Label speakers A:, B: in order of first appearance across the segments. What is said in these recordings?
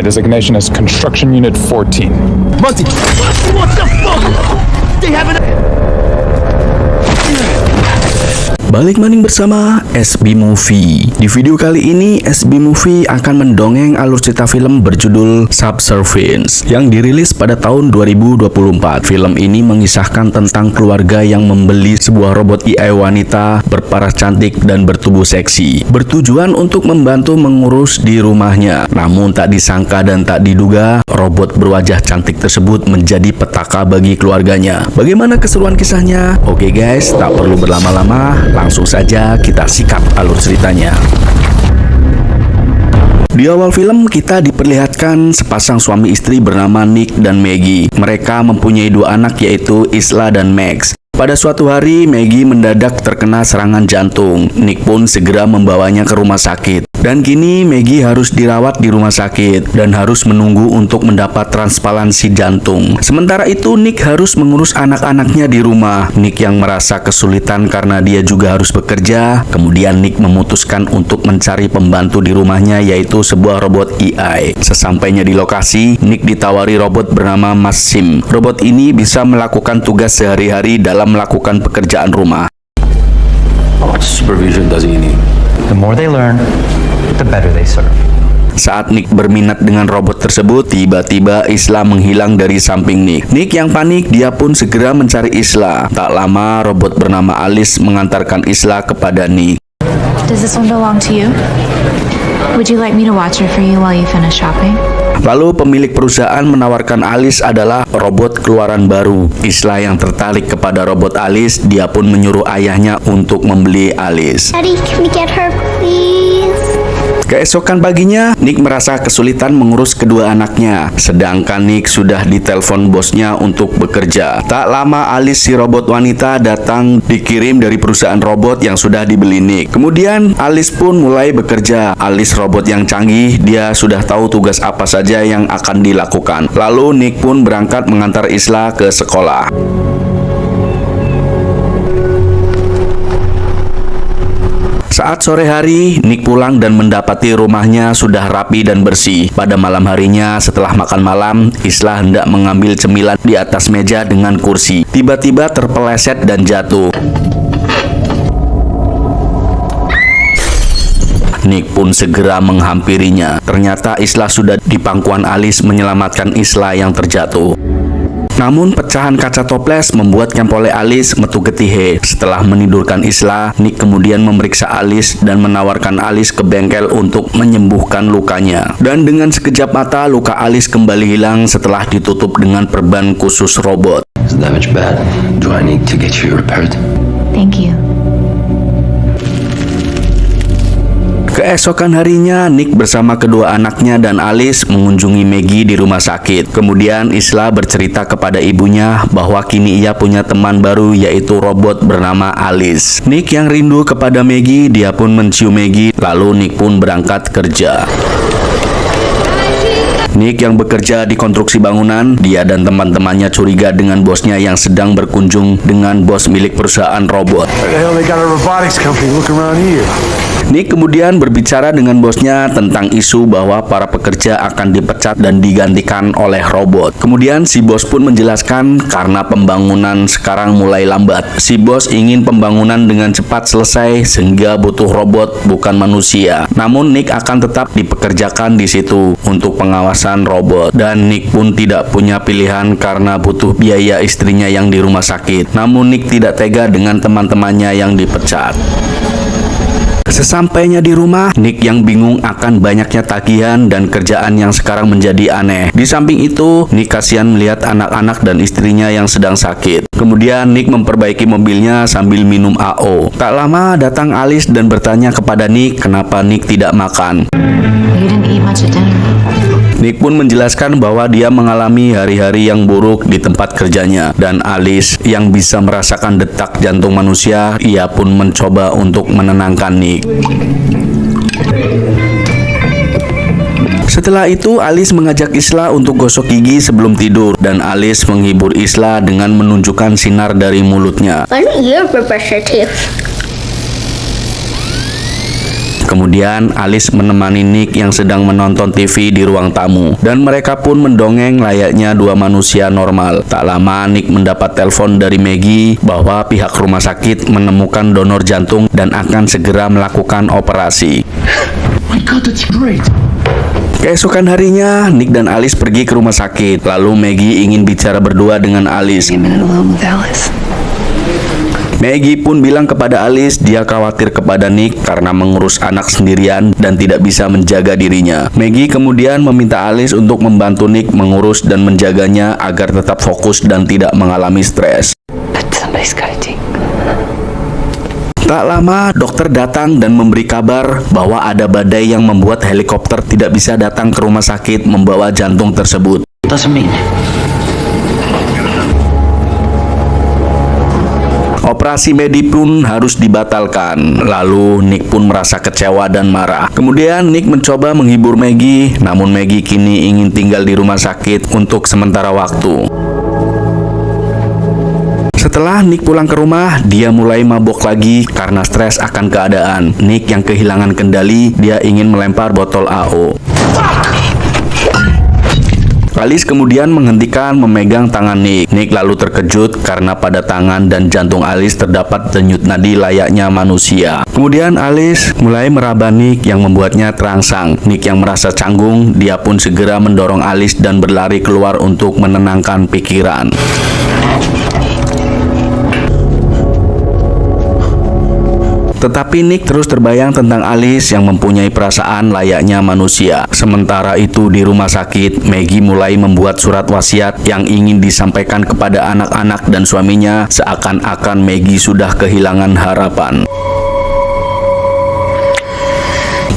A: designation is Construction Unit 14.
B: Monty! What the fuck? They have an...
C: Balik maning bersama SB Movie. Di video kali ini SB Movie akan mendongeng alur cerita film berjudul Subservience yang dirilis pada tahun 2024. Film ini mengisahkan tentang keluarga yang membeli sebuah robot AI wanita berparas cantik dan bertubuh seksi, bertujuan untuk membantu mengurus di rumahnya. Namun tak disangka dan tak diduga, robot berwajah cantik tersebut menjadi petaka bagi keluarganya. Bagaimana keseruan kisahnya? Oke guys, tak perlu berlama-lama, langsung saja kita sikat alur ceritanya. Di awal film kita diperlihatkan sepasang suami istri bernama Nick dan Maggie. Mereka mempunyai dua anak yaitu Isla dan Max. Pada suatu hari, Maggie mendadak terkena serangan jantung. Nick pun segera membawanya ke rumah sakit. Dan kini Maggie harus dirawat di rumah sakit dan harus menunggu untuk mendapat transplantasi jantung. Sementara itu Nick harus mengurus anak-anaknya di rumah. Nick yang merasa kesulitan karena dia juga harus bekerja. Kemudian Nick memutuskan untuk mencari pembantu di rumahnya yaitu sebuah robot AI. Sesampainya di lokasi, Nick ditawari robot bernama Mas Sim. Robot ini bisa melakukan tugas sehari-hari dalam melakukan pekerjaan rumah.
D: How much supervision does he need?
E: The more they learn, the better they serve.
C: Saat Nick berminat dengan robot tersebut, tiba-tiba Isla menghilang dari samping Nick. Nick yang panik, dia pun segera mencari Isla. Tak lama, robot bernama Alice mengantarkan Isla kepada Nick.
F: Does this one belong to you? Would you like me to watch her for you while you finish shopping?
C: Lalu pemilik perusahaan menawarkan Alice adalah robot keluaran baru. Isla yang tertarik kepada robot Alice, dia pun menyuruh ayahnya untuk membeli Alice.
G: Daddy, can we get her, please?
C: Keesokan paginya, Nick merasa kesulitan mengurus kedua anaknya. Sedangkan Nick sudah ditelepon bosnya untuk bekerja. Tak lama Alice si robot wanita datang dikirim dari perusahaan robot yang sudah dibeli Nick. Kemudian Alice pun mulai bekerja. Alice robot yang canggih, dia sudah tahu tugas apa saja yang akan dilakukan. Lalu Nick pun berangkat mengantar Isla ke sekolah. Saat sore hari, Nick pulang dan mendapati rumahnya sudah rapi dan bersih. Pada malam harinya, setelah makan malam, Isla hendak mengambil cemilan di atas meja dengan kursi. Tiba-tiba terpeleset dan jatuh. Nick pun segera menghampirinya. Ternyata Isla sudah di pangkuan Alice menyelamatkan Isla yang terjatuh. Namun pecahan kaca toples membuat kempole Alice metu getihe. Setelah menidurkan Isla, Nick kemudian memeriksa Alice dan menawarkan Alice ke bengkel untuk menyembuhkan lukanya. Dan dengan sekejap mata, luka Alice kembali hilang setelah ditutup dengan perban khusus robot.
D: Is the damage bad? Do I need to get you repaired?
F: Thank you.
C: Keesokan harinya, Nick bersama kedua anaknya dan Alice mengunjungi Maggie di rumah sakit. Kemudian Isla bercerita kepada ibunya bahwa kini ia punya teman baru yaitu robot bernama Alice. Nick yang rindu kepada Maggie, dia pun mencium Maggie. Lalu Nick pun berangkat kerja. Nick yang bekerja di konstruksi bangunan, dia dan teman-temannya curiga dengan bosnya yang sedang berkunjung dengan bos milik perusahaan robot. Nick kemudian berbicara dengan bosnya tentang isu bahwa para pekerja akan dipecat dan digantikan oleh robot. Kemudian si bos pun menjelaskan karena pembangunan sekarang mulai lambat. Si bos ingin pembangunan dengan cepat selesai sehingga butuh robot bukan manusia. Namun Nick akan tetap dipekerjakan di situ untuk pengawasan robot. Dan Nick pun tidak punya pilihan karena butuh biaya istrinya yang di rumah sakit. Namun Nick tidak tega dengan teman-temannya yang dipecat. Sesampainya di rumah, Nick yang bingung akan banyaknya tagihan dan kerjaan yang sekarang menjadi aneh. Di samping itu, Nick kasihan melihat anak-anak dan istrinya yang sedang sakit. Kemudian Nick memperbaiki mobilnya sambil minum AO. Tak lama datang Alice dan bertanya kepada Nick kenapa Nick tidak makan.
F: You didn't eat much at dinner.
C: Nick pun menjelaskan bahwa dia mengalami hari-hari yang buruk di tempat kerjanya. Dan Alice yang bisa merasakan detak jantung manusia, ia pun mencoba untuk menenangkan Nick. Setelah itu, Alice mengajak Isla untuk gosok gigi sebelum tidur. Dan Alice menghibur Isla dengan menunjukkan sinar dari mulutnya.
G: Why don't you brush your teeth?
C: Kemudian Alice menemani Nick yang sedang menonton TV di ruang tamu, dan mereka pun mendongeng layaknya dua manusia normal. Tak lama Nick mendapat telepon dari Maggie bahwa pihak rumah sakit menemukan donor jantung dan akan segera melakukan operasi.
B: My God, that's great.
C: Keesokan harinya, Nick dan Alice pergi ke rumah sakit. Lalu Maggie ingin bicara berdua dengan Alice. Maggie pun bilang kepada Alice dia khawatir kepada Nick karena mengurus anak sendirian dan tidak bisa menjaga dirinya. Maggie kemudian meminta Alice untuk membantu Nick mengurus dan menjaganya agar tetap fokus dan tidak mengalami stres. Tak lama, dokter datang dan memberi kabar bahwa ada badai yang membuat helikopter tidak bisa datang ke rumah sakit membawa jantung tersebut.
D: Doesn't mean.
C: Operasi Maggie pun harus dibatalkan. Lalu Nick pun merasa kecewa dan marah. Kemudian Nick mencoba menghibur Maggie, namun Maggie kini ingin tinggal di rumah sakit untuk sementara waktu. Setelah Nick pulang ke rumah, dia mulai mabok lagi karena stres akan keadaan. Nick yang kehilangan kendali, dia ingin melempar botol AO. Alice kemudian menghentikan memegang tangan Nick. Nick lalu terkejut karena pada tangan dan jantung Alice terdapat denyut nadi layaknya manusia. Kemudian Alice mulai meraba Nick yang membuatnya terangsang. Nick yang merasa canggung, dia pun segera mendorong Alice dan berlari keluar untuk menenangkan pikiran. Tetapi Nick terus terbayang tentang Alice yang mempunyai perasaan layaknya manusia. Sementara itu di rumah sakit, Maggie mulai membuat surat wasiat yang ingin disampaikan kepada anak-anak dan suaminya, seakan-akan Maggie sudah kehilangan harapan.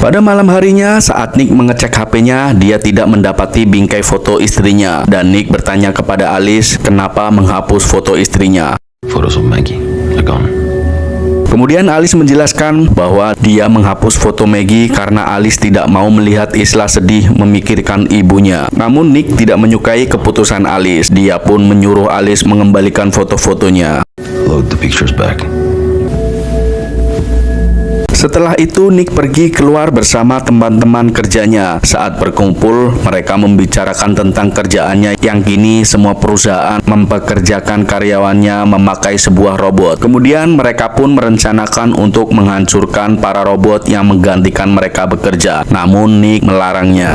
C: Pada malam harinya, saat Nick mengecek HP-nya, dia tidak mendapati bingkai foto istrinya. Dan Nick bertanya kepada Alice kenapa menghapus foto istrinya.
D: Photos of Maggie are gone.
C: Kemudian Alice menjelaskan bahwa dia menghapus foto Maggie karena Alice tidak mau melihat Isla sedih memikirkan ibunya. Namun Nick tidak menyukai keputusan Alice. Dia pun menyuruh Alice mengembalikan foto-fotonya.
D: Load the pictures back.
C: Setelah itu Nick pergi keluar bersama teman-teman kerjanya. Saat berkumpul, mereka membicarakan tentang kerjaannya yang kini semua perusahaan mempekerjakan karyawannya memakai sebuah robot. Kemudian mereka pun merencanakan untuk menghancurkan para robot yang menggantikan mereka bekerja. Namun Nick melarangnya.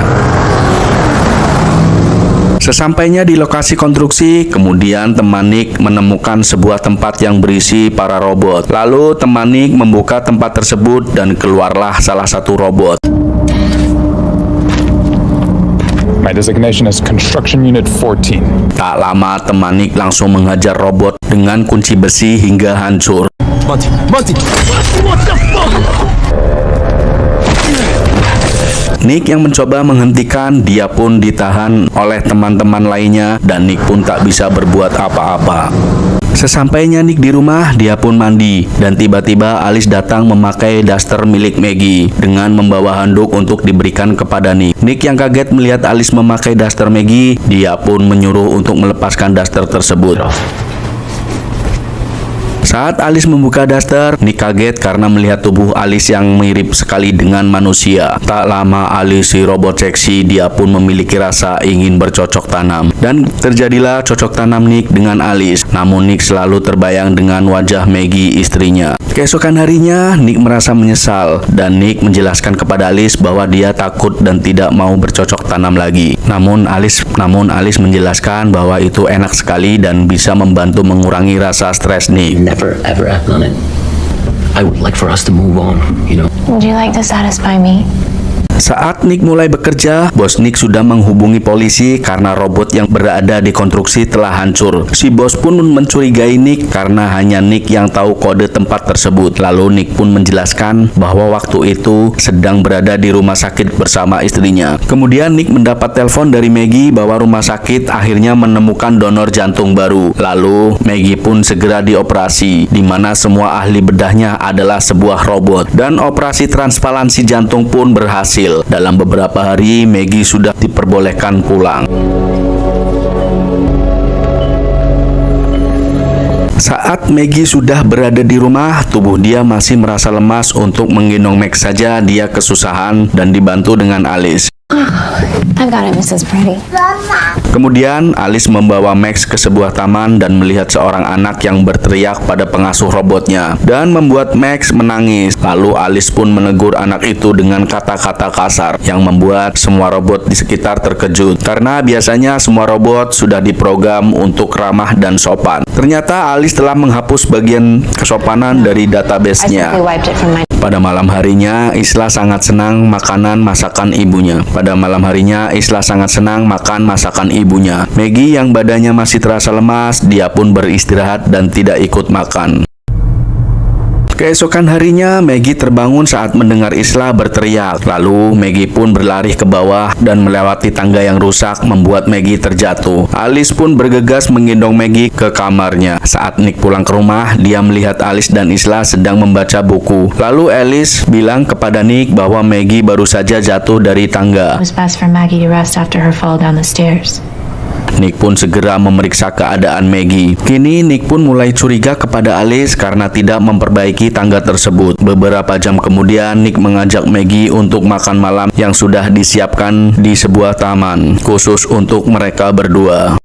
C: Sesampainya di lokasi konstruksi, kemudian teman Nick menemukan sebuah tempat yang berisi para robot. Lalu teman Nick membuka tempat tersebut dan keluarlah salah satu robot.
A: My designation is Construction Unit 14.
C: Tak lama teman Nick langsung menghajar robot dengan kunci besi hingga hancur.
B: Monty! What the fuck?
C: Nick yang mencoba menghentikan, dia pun ditahan oleh teman-teman lainnya dan Nick pun tak bisa berbuat apa-apa. Sesampainya Nick di rumah, dia pun mandi dan tiba-tiba Alice datang memakai daster milik Maggie dengan membawa handuk untuk diberikan kepada Nick. Nick yang kaget melihat Alice memakai daster Maggie, dia pun menyuruh untuk melepaskan daster tersebut. Saat Alice membuka daster, Nick kaget karena melihat tubuh Alice yang mirip sekali dengan manusia. Tak lama Alice si robot seksi, dia pun memiliki rasa ingin bercocok tanam. Dan terjadilah cocok tanam Nick dengan Alice. Namun Nick selalu terbayang dengan wajah Maggie istrinya. Keesokan harinya, Nick merasa menyesal dan Nick menjelaskan kepada Alice bahwa dia takut dan tidak mau bercocok tanam lagi. Namun Alice menjelaskan bahwa itu enak sekali dan bisa membantu mengurangi rasa stres Nick.
D: Never ever have done it. I would like for us to move on, you know.
F: Would you like to satisfy me?
C: Saat Nick mulai bekerja, bos Nick sudah menghubungi polisi karena robot yang berada di konstruksi telah hancur. Si bos pun mencurigai Nick karena hanya Nick yang tahu kode tempat tersebut. Lalu Nick pun menjelaskan bahwa waktu itu sedang berada di rumah sakit bersama istrinya. Kemudian Nick mendapat telepon dari Maggie bahwa rumah sakit akhirnya menemukan donor jantung baru. Lalu Maggie pun segera dioperasi, di mana semua ahli bedahnya adalah sebuah robot. Dan operasi transplantasi jantung pun berhasil. Dalam beberapa hari, Maggie sudah diperbolehkan pulang. Saat Maggie sudah berada di rumah, tubuh dia masih merasa lemas. Untuk menggendong Max saja dia kesusahan dan dibantu dengan Alice.
F: I've got it, Mrs. Pretty.
C: Kemudian Alice membawa Max ke sebuah taman dan melihat seorang anak yang berteriak pada pengasuh robotnya dan membuat Max menangis. Lalu Alice pun menegur anak itu dengan kata-kata kasar yang membuat semua robot di sekitar terkejut karena biasanya semua robot sudah diprogram untuk ramah dan sopan. Ternyata Alice telah menghapus bagian kesopanan dari database-nya.
F: Wiped it from my...
C: Pada malam harinya, Isla sangat senang makanan masakan ibunya. Maggie yang badannya masih terasa lemas, dia pun beristirahat dan tidak ikut makan. Keesokan harinya, Maggie terbangun saat mendengar Isla berteriak. Lalu, Maggie pun berlari ke bawah dan melewati tangga yang rusak, membuat Maggie terjatuh. Alice pun bergegas menggendong Maggie ke kamarnya. Saat Nick pulang ke rumah, dia melihat Alice dan Isla sedang membaca buku. Lalu Alice bilang kepada Nick bahwa Maggie baru saja jatuh dari tangga.
F: It was best for Maggie to rest after her fall down the stairs.
C: Nick pun segera memeriksa keadaan Maggie. Kini Nick pun mulai curiga kepada Alice karena tidak memperbaiki tangga tersebut. Beberapa jam kemudian, Nick mengajak Maggie untuk makan malam yang sudah disiapkan di sebuah taman khusus untuk mereka berdua.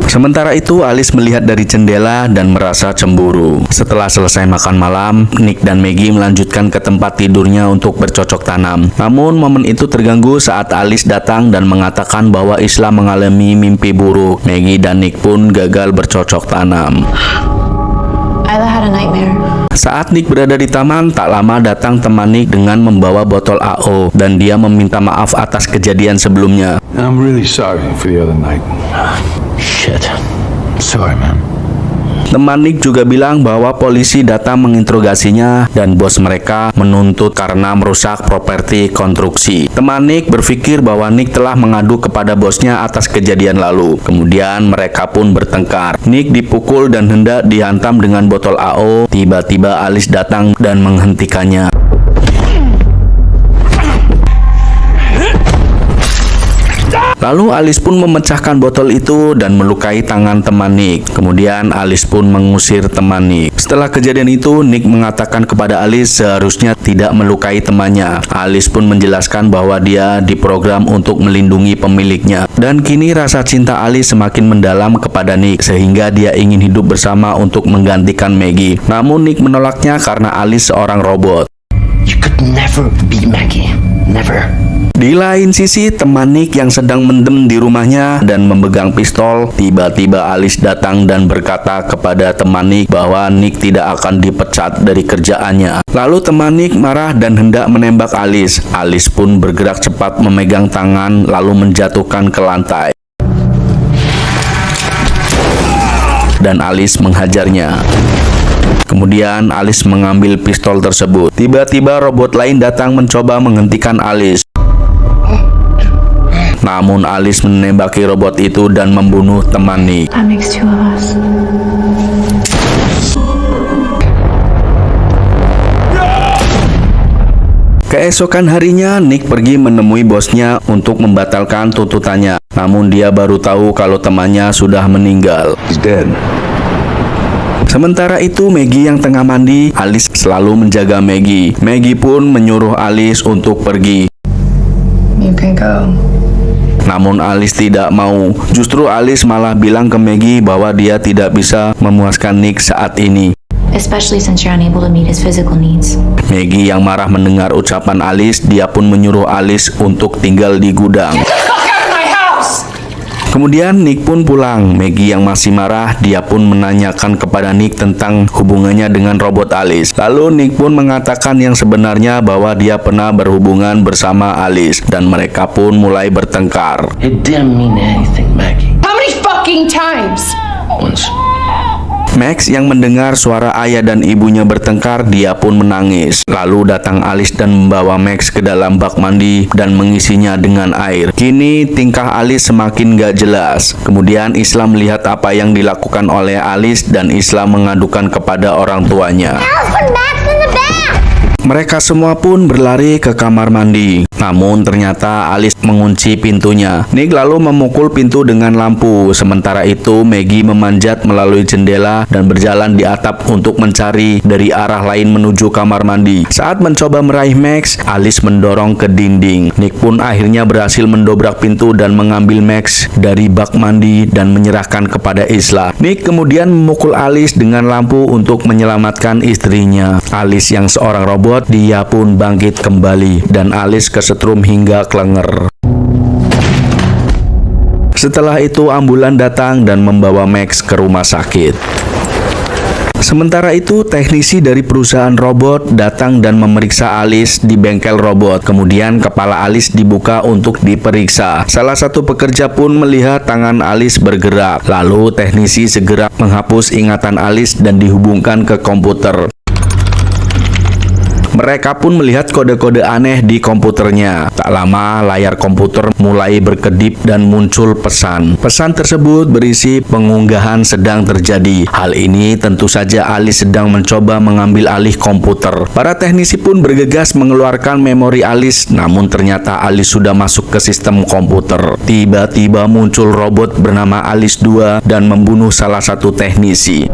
C: Sementara itu, Alice melihat dari jendela dan merasa cemburu. Setelah selesai makan malam, Nick dan Maggie melanjutkan ke tempat tidurnya untuk bercocok tanam. Namun, momen itu terganggu saat Alice datang dan mengatakan bahwa Isla mengalami mimpi buruk. Maggie dan Nick pun gagal bercocok tanam.
F: Isla had a nightmare.
C: Saat Nick berada di taman, tak lama datang teman Nick dengan membawa botol AO dan dia meminta maaf atas kejadian sebelumnya.
H: I'm really sorry for the other night.
D: Shit. Sorry, man.
C: Teman Nick juga bilang bahwa polisi datang menginterogasinya dan bos mereka menuntut karena merusak properti konstruksi. Teman Nick berpikir bahwa Nick telah mengadu kepada bosnya atas kejadian lalu. Kemudian mereka pun bertengkar. Nick dipukul dan hendak dihantam dengan botol AO. Tiba-tiba Alice datang dan menghentikannya. Lalu Alice pun memecahkan botol itu dan melukai tangan teman Nick. Kemudian Alice pun mengusir teman Nick. Setelah kejadian itu, Nick mengatakan kepada Alice seharusnya tidak melukai temannya. Alice pun menjelaskan bahwa dia diprogram untuk melindungi pemiliknya. Dan kini rasa cinta Alice semakin mendalam kepada Nick sehingga dia ingin hidup bersama untuk menggantikan Maggie. Namun Nick menolaknya karena Alice seorang robot.
D: You could never be Maggie. Never.
C: Di lain sisi, teman Nick yang sedang mendem di rumahnya dan memegang pistol, tiba-tiba Alice datang dan berkata kepada teman Nick bahwa Nick tidak akan dipecat dari kerjaannya. Lalu teman Nick marah dan hendak menembak Alice. Alice pun bergerak cepat memegang tangan lalu menjatuhkan ke lantai. Dan Alice menghajarnya. Kemudian Alice mengambil pistol tersebut. Tiba-tiba robot lain datang mencoba menghentikan Alice. Namun Alice menembaki robot itu dan membunuh teman Nick.
F: That makes two of us.
C: Keesokan harinya, Nick pergi menemui bosnya untuk membatalkan tuntutannya. Namun dia baru tahu kalau temannya sudah meninggal.
H: He's dead.
C: Sementara itu, Maggie yang tengah mandi, Alice selalu menjaga Maggie. Maggie pun menyuruh Alice untuk pergi.
F: You can go.
C: Namun Alice tidak mau. Justru Alice malah bilang ke Maggie bahwa dia tidak bisa memuaskan Nick saat ini.
F: Especially since you're unable to meet his physical needs.
C: Maggie yang marah mendengar ucapan Alice, dia pun menyuruh Alice untuk tinggal di gudang. Kemudian Nick pun pulang. Maggie yang masih marah, dia pun menanyakan kepada Nick tentang hubungannya dengan robot Alice. Lalu Nick pun mengatakan yang sebenarnya bahwa dia pernah berhubungan bersama Alice dan mereka pun mulai bertengkar.
D: It didn't mean anything, Maggie.
I: How many fucking times?
D: Once.
C: Max yang mendengar suara ayah dan ibunya bertengkar, dia pun menangis. Lalu datang Alice dan membawa Max ke dalam bak mandi dan mengisinya dengan air. Kini tingkah Alice semakin gak jelas. Kemudian Isla melihat apa yang dilakukan oleh Alice dan Isla mengadukan kepada orang tuanya.
G: Alice, put Max in the bath!
C: Mereka semua pun berlari ke kamar mandi. Namun ternyata Alice mengunci pintunya. Nick lalu memukul pintu dengan lampu. Sementara itu Maggie memanjat melalui jendela dan berjalan di atap untuk mencari dari arah lain menuju kamar mandi. Saat mencoba meraih Max, Alice mendorong ke dinding. Nick pun akhirnya berhasil mendobrak pintu dan mengambil Max dari bak mandi dan menyerahkan kepada Isla. Nick kemudian memukul Alice dengan lampu untuk menyelamatkan istrinya. Alice yang seorang robot, dia pun bangkit kembali dan Alice kesetrum hingga klenger. Setelah itu ambulan datang dan membawa Max ke rumah sakit. Sementara itu, teknisi dari perusahaan robot datang dan memeriksa Alice di bengkel robot. Kemudian kepala Alice dibuka untuk diperiksa. Salah satu pekerja pun melihat tangan Alice bergerak. Lalu teknisi segera menghapus ingatan Alice dan dihubungkan ke komputer. Mereka pun melihat kode-kode aneh di komputernya. Tak lama, layar komputer mulai berkedip dan muncul pesan. Pesan tersebut berisi pengunggahan sedang terjadi. Hal ini tentu saja Alice sedang mencoba mengambil alih komputer. Para teknisi pun bergegas mengeluarkan memori Alice, namun ternyata Alice sudah masuk ke sistem komputer. Tiba-tiba muncul robot bernama Alice 2 dan membunuh salah satu teknisi.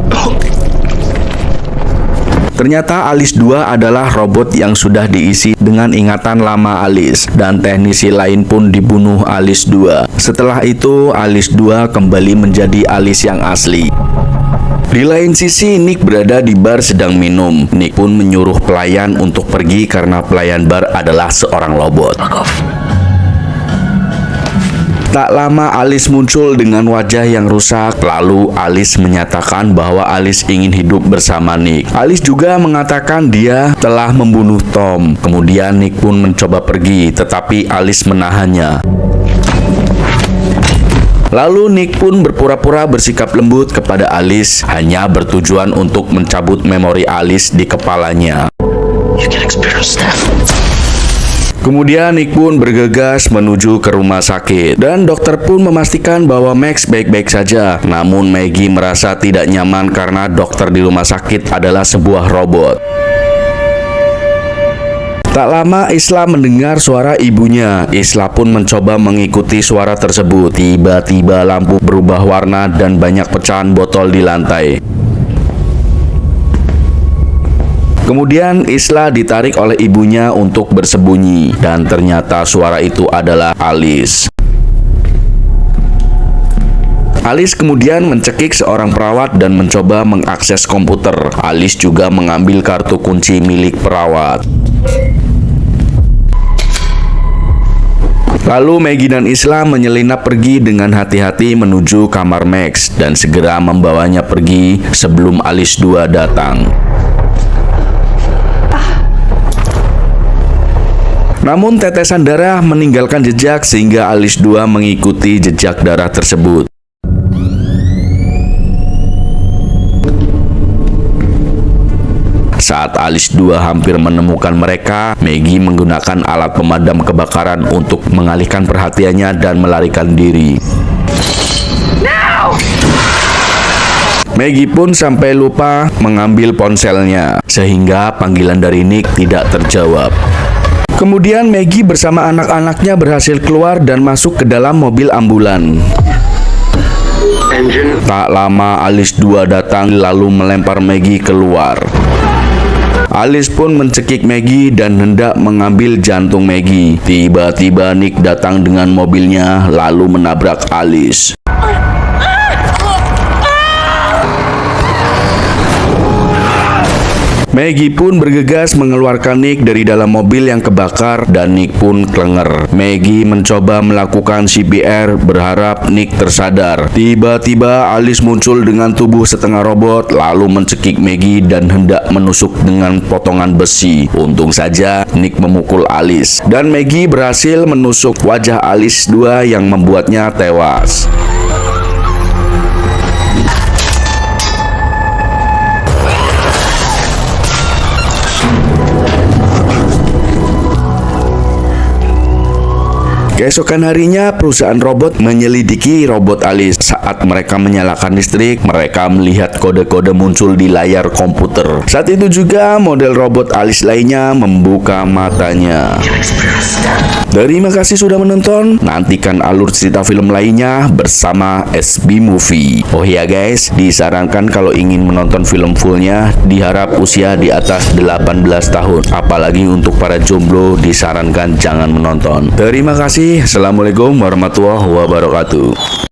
C: Ternyata Alice 2 adalah robot yang sudah diisi dengan ingatan lama Alice, dan teknisi lain pun dibunuh Alice 2. Setelah itu, Alice 2 kembali menjadi Alice yang asli. Di lain sisi, Nick berada di bar sedang minum. Nick pun menyuruh pelayan untuk pergi karena pelayan bar adalah seorang robot. Tak lama Alice muncul dengan wajah yang rusak. Lalu Alice menyatakan bahwa Alice ingin hidup bersama Nick. Alice juga mengatakan dia telah membunuh Tom. Kemudian Nick pun mencoba pergi, tetapi Alice menahannya. Lalu Nick pun berpura-pura bersikap lembut kepada Alice, hanya bertujuan untuk mencabut memori Alice di kepalanya.
D: You can experience that.
C: Kemudian Nick pun bergegas menuju ke rumah sakit, dan dokter pun memastikan bahwa Max baik-baik saja. Namun Maggie merasa tidak nyaman karena dokter di rumah sakit adalah sebuah robot. Tak lama Isla mendengar suara ibunya. Isla pun mencoba mengikuti suara tersebut. Tiba-tiba lampu berubah warna dan banyak pecahan botol di lantai. Kemudian Isla ditarik oleh ibunya untuk bersembunyi, dan ternyata suara itu adalah Alice. Alice kemudian mencekik seorang perawat dan mencoba mengakses komputer. Alice juga mengambil kartu kunci milik perawat. Lalu Maggie dan Isla menyelinap pergi dengan hati-hati menuju kamar Max dan segera membawanya pergi sebelum Alice 2 datang. Namun tetesan darah meninggalkan jejak sehingga Alice 2 mengikuti jejak darah tersebut. Saat Alice 2 hampir menemukan mereka, Maggie menggunakan alat pemadam kebakaran untuk mengalihkan perhatiannya dan melarikan diri. Maggie pun sampai lupa mengambil ponselnya, sehingga panggilan dari Nick tidak terjawab. Kemudian Maggie bersama anak-anaknya berhasil keluar dan masuk ke dalam mobil ambulan. Tak lama Alice 2 datang lalu melempar Maggie keluar. Alice pun mencekik Maggie dan hendak mengambil jantung Maggie. Tiba-tiba Nick datang dengan mobilnya lalu menabrak Alice. Maggie pun bergegas mengeluarkan Nick dari dalam mobil yang kebakar dan Nick pun klenger. Maggie mencoba melakukan CPR berharap Nick tersadar. Tiba-tiba Alice muncul dengan tubuh setengah robot lalu mencekik Maggie dan hendak menusuk dengan potongan besi. Untung saja Nick memukul Alice dan Maggie berhasil menusuk wajah Alice 2 yang membuatnya tewas. Keesokan harinya, perusahaan robot menyelidiki robot Alice. Saat mereka menyalakan listrik, mereka melihat kode-kode muncul di layar komputer. Saat itu juga, model robot Alice lainnya membuka matanya. Terima kasih sudah menonton. Nantikan alur cerita film lainnya bersama SB Movie. Oh ya guys, disarankan kalau ingin menonton film fullnya, diharap usia di atas 18 tahun. Apalagi untuk para jomblo, disarankan jangan menonton. Terima kasih. Assalamualaikum warahmatullahi wabarakatuh.